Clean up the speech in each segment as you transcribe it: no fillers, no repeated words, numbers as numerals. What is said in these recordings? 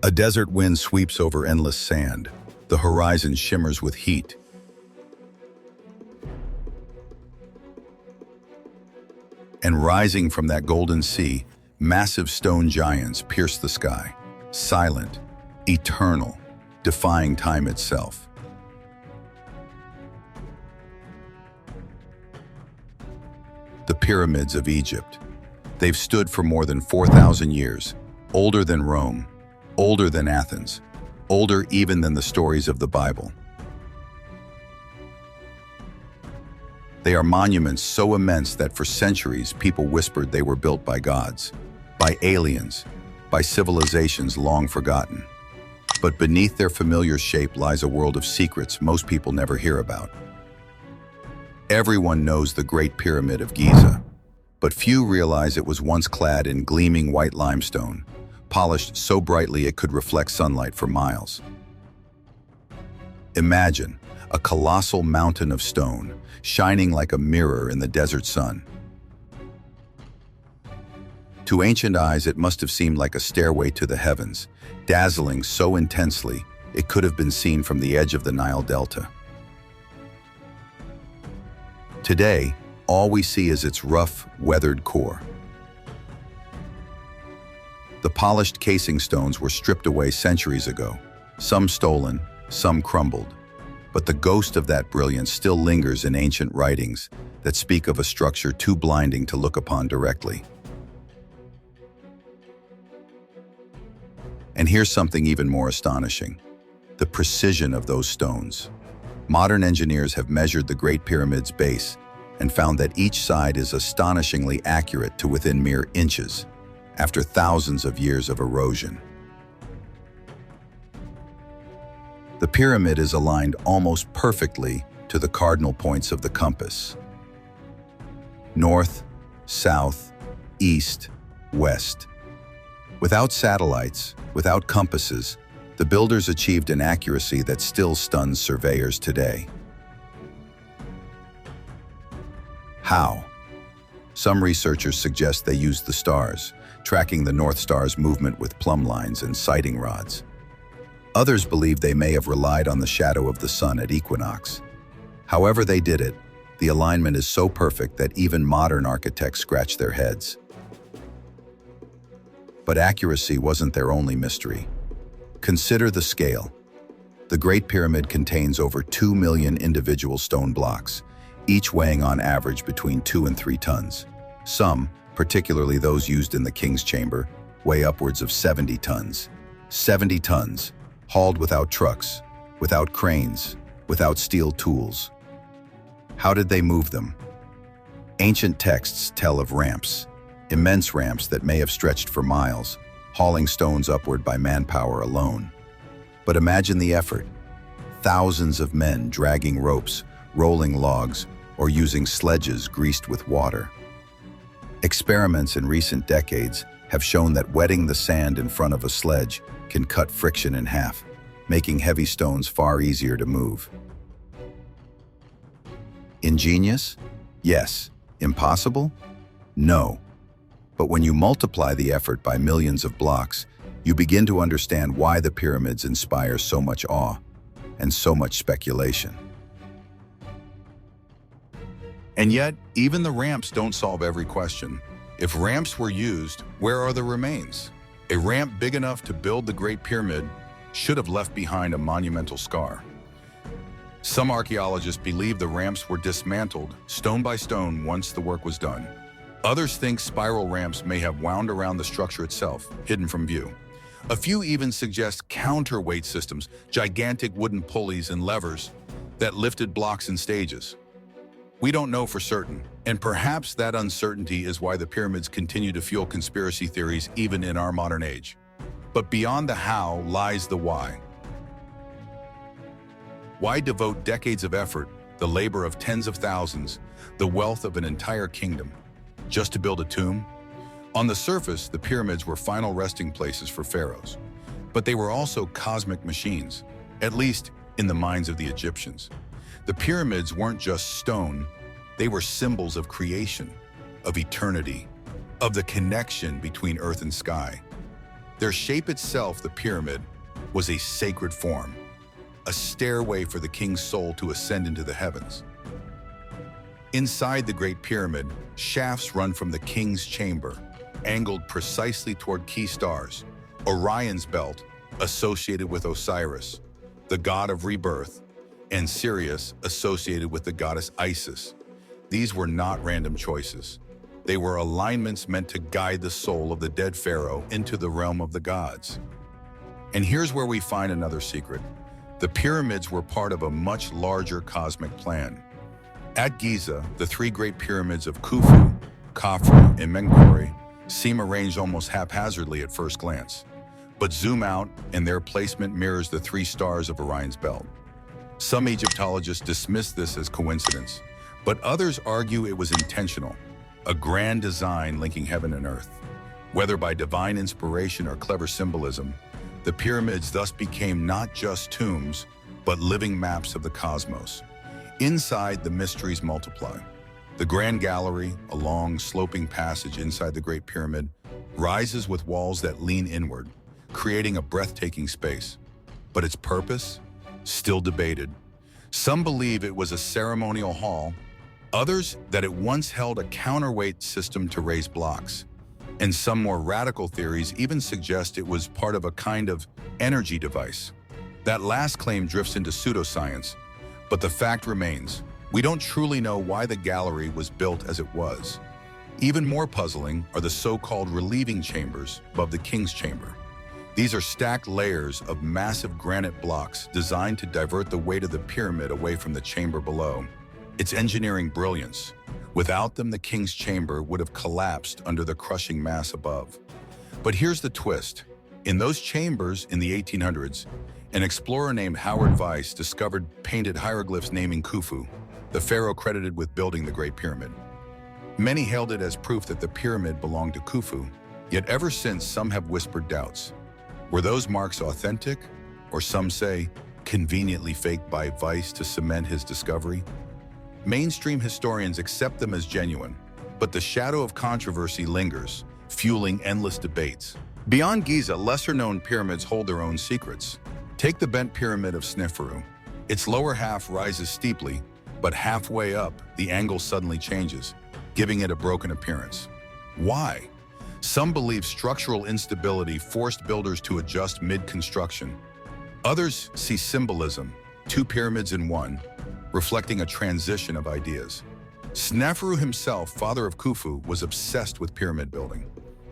A desert wind sweeps over endless sand. The horizon shimmers with heat. And rising from that golden sea, massive stone giants pierce the sky, silent, eternal, defying time itself. The pyramids of Egypt. They've stood for more than 4,000 years, older than Rome, older than Athens, older even than the stories of the Bible. They are monuments so immense that for centuries people whispered they were built by gods, by aliens, by civilizations long forgotten. But beneath their familiar shape lies a world of secrets most people never hear about. Everyone knows the Great Pyramid of Giza, but few realize it was once clad in gleaming white limestone, polished so brightly it could reflect sunlight for miles. Imagine a colossal mountain of stone, shining like a mirror in the desert sun. To ancient eyes, it must have seemed like a stairway to the heavens, dazzling so intensely it could have been seen from the edge of the Nile Delta. Today, all we see is its rough, weathered core. The polished casing stones were stripped away centuries ago, some stolen, some crumbled. But the ghost of that brilliance still lingers in ancient writings that speak of a structure too blinding to look upon directly. And here's something even more astonishing: the precision of those stones. Modern engineers have measured the Great Pyramid's base and found that each side is astonishingly accurate to within mere inches, after thousands of years of erosion. The pyramid is aligned almost perfectly to the cardinal points of the compass: north, south, east, west. Without satellites, without compasses, the builders achieved an accuracy that still stuns surveyors today. How? Some researchers suggest they used the stars, tracking the North Star's movement with plumb lines and sighting rods. Others believe they may have relied on the shadow of the sun at equinox. However they did it, the alignment is so perfect that even modern architects scratch their heads. But accuracy wasn't their only mystery. Consider the scale. The Great Pyramid contains over 2 million individual stone blocks, each weighing on average between 2 and 3 tons. Some, particularly those used in the King's Chamber, weigh upwards of 70 tons. 70 tons, hauled without trucks, without cranes, without steel tools. How did they move them? Ancient texts tell of ramps, immense ramps that may have stretched for miles, hauling stones upward by manpower alone. But imagine the effort. Thousands of men dragging ropes, rolling logs, or using sledges greased with water. Experiments in recent decades have shown that wetting the sand in front of a sledge can cut friction in half, making heavy stones far easier to move. Ingenious? Yes. Impossible? No. But when you multiply the effort by millions of blocks, you begin to understand why the pyramids inspire so much awe and so much speculation. And yet, even the ramps don't solve every question. If ramps were used, where are the remains? A ramp big enough to build the Great Pyramid should have left behind a monumental scar. Some archaeologists believe the ramps were dismantled, stone by stone, once the work was done. Others think spiral ramps may have wound around the structure itself, hidden from view. A few even suggest counterweight systems, gigantic wooden pulleys and levers that lifted blocks in stages. We don't know for certain, and perhaps that uncertainty is why the pyramids continue to fuel conspiracy theories even in our modern age. But beyond the how lies the why. Why devote decades of effort, the labor of tens of thousands, the wealth of an entire kingdom, just to build a tomb? On the surface, the pyramids were final resting places for pharaohs, but they were also cosmic machines, at least in the minds of the Egyptians. The pyramids weren't just stone, they were symbols of creation, of eternity, of the connection between earth and sky. Their shape itself, the pyramid, was a sacred form, a stairway for the king's soul to ascend into the heavens. Inside the Great Pyramid, shafts run from the king's chamber, angled precisely toward key stars, Orion's belt, associated with Osiris, the god of rebirth, and Sirius, associated with the goddess Isis. These were not random choices. They were alignments meant to guide the soul of the dead pharaoh into the realm of the gods. And here's where we find another secret. The pyramids were part of a much larger cosmic plan. At Giza, the three great pyramids of Khufu, Khafre, and Menkaure seem arranged almost haphazardly at first glance. But zoom out, and their placement mirrors the three stars of Orion's belt. Some Egyptologists dismiss this as coincidence, but others argue it was intentional, a grand design linking heaven and earth. Whether by divine inspiration or clever symbolism, the pyramids thus became not just tombs, but living maps of the cosmos. Inside, the mysteries multiply. The Grand Gallery, a long, sloping passage inside the Great Pyramid, rises with walls that lean inward, creating a breathtaking space. But its purpose? Still debated. Some believe it was a ceremonial hall, others that it once held a counterweight system to raise blocks. And some more radical theories even suggest it was part of a kind of energy device. That last claim drifts into pseudoscience, but the fact remains, we don't truly know why the gallery was built as it was. Even more puzzling are the so-called relieving chambers above the king's chamber. These are stacked layers of massive granite blocks designed to divert the weight of the pyramid away from the chamber below. It's engineering brilliance. Without them, the king's chamber would have collapsed under the crushing mass above. But here's the twist. In those chambers in the 1800s, an explorer named Howard Weiss discovered painted hieroglyphs naming Khufu, the pharaoh credited with building the Great Pyramid. Many hailed it as proof that the pyramid belonged to Khufu, yet ever since some have whispered doubts. Were those marks authentic, or some say, conveniently faked by Weiss to cement his discovery? Mainstream historians accept them as genuine, but the shadow of controversy lingers, fueling endless debates. Beyond Giza, lesser-known pyramids hold their own secrets. Take the bent pyramid of Sneferu. Its lower half rises steeply, but halfway up, the angle suddenly changes, giving it a broken appearance. Why? Some believe structural instability forced builders to adjust mid-construction. Others see symbolism, two pyramids in one, reflecting a transition of ideas. Sneferu himself, father of Khufu, was obsessed with pyramid building.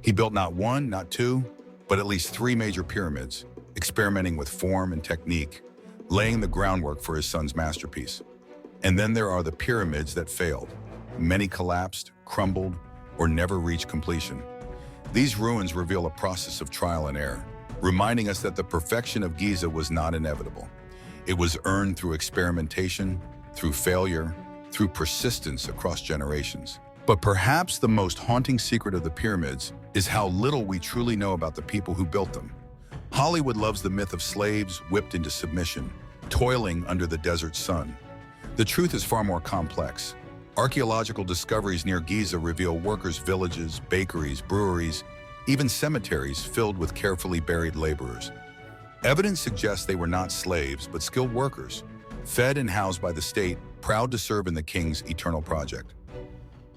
He built not one, not two, but at least three major pyramids, experimenting with form and technique, laying the groundwork for his son's masterpiece. And then there are the pyramids that failed. Many collapsed, crumbled, or never reached completion. These ruins reveal a process of trial and error, reminding us that the perfection of Giza was not inevitable. It was earned through experimentation, through failure, through persistence across generations. But perhaps the most haunting secret of the pyramids is how little we truly know about the people who built them. Hollywood loves the myth of slaves whipped into submission, toiling under the desert sun. The truth is far more complex. Archaeological discoveries near Giza reveal workers' villages, bakeries, breweries, even cemeteries filled with carefully buried laborers. Evidence suggests they were not slaves, but skilled workers, fed and housed by the state, proud to serve in the king's eternal project.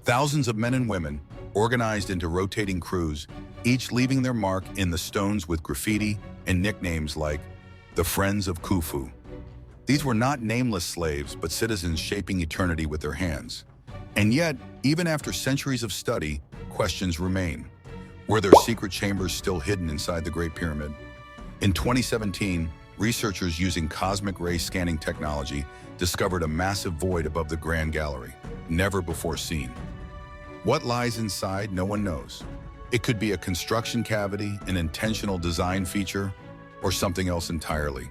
Thousands of men and women, organized into rotating crews, each leaving their mark in the stones with graffiti and nicknames like the Friends of Khufu. These were not nameless slaves, but citizens shaping eternity with their hands. And yet, even after centuries of study, questions remain. Were there secret chambers still hidden inside the Great Pyramid? In 2017, researchers using cosmic ray scanning technology discovered a massive void above the Grand Gallery, never before seen. What lies inside, no one knows. It could be a construction cavity, an intentional design feature, or something else entirely.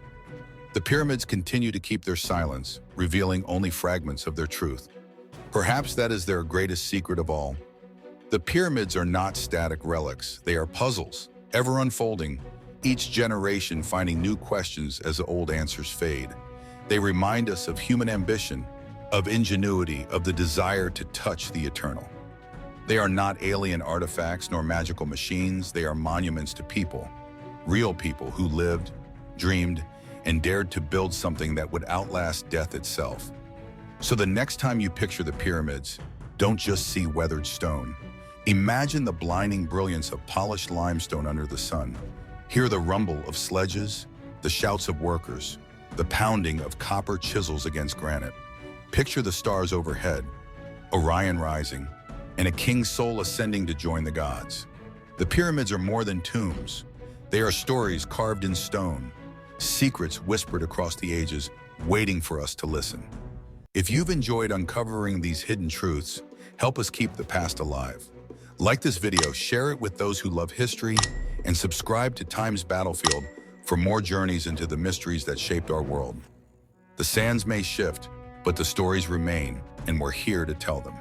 The pyramids continue to keep their silence, revealing only fragments of their truth. Perhaps that is their greatest secret of all. The pyramids are not static relics. They are puzzles, ever unfolding, each generation finding new questions as the old answers fade. They remind us of human ambition, of ingenuity, of the desire to touch the eternal. They are not alien artifacts nor magical machines. They are monuments to people, Real people who lived, dreamed, and dared to build something that would outlast death itself. So the next time you picture the pyramids, don't just see weathered stone. Imagine the blinding brilliance of polished limestone under the sun. Hear the rumble of sledges, the shouts of workers, the pounding of copper chisels against granite. Picture the stars overhead, Orion rising, and a king's soul ascending to join the gods. The pyramids are more than tombs. They are stories carved in stone, secrets whispered across the ages, waiting for us to listen. If you've enjoyed uncovering these hidden truths, help us keep the past alive. Like this video, share it with those who love history, and subscribe to Time's Battlefield for more journeys into the mysteries that shaped our world. The sands may shift, but the stories remain, and we're here to tell them.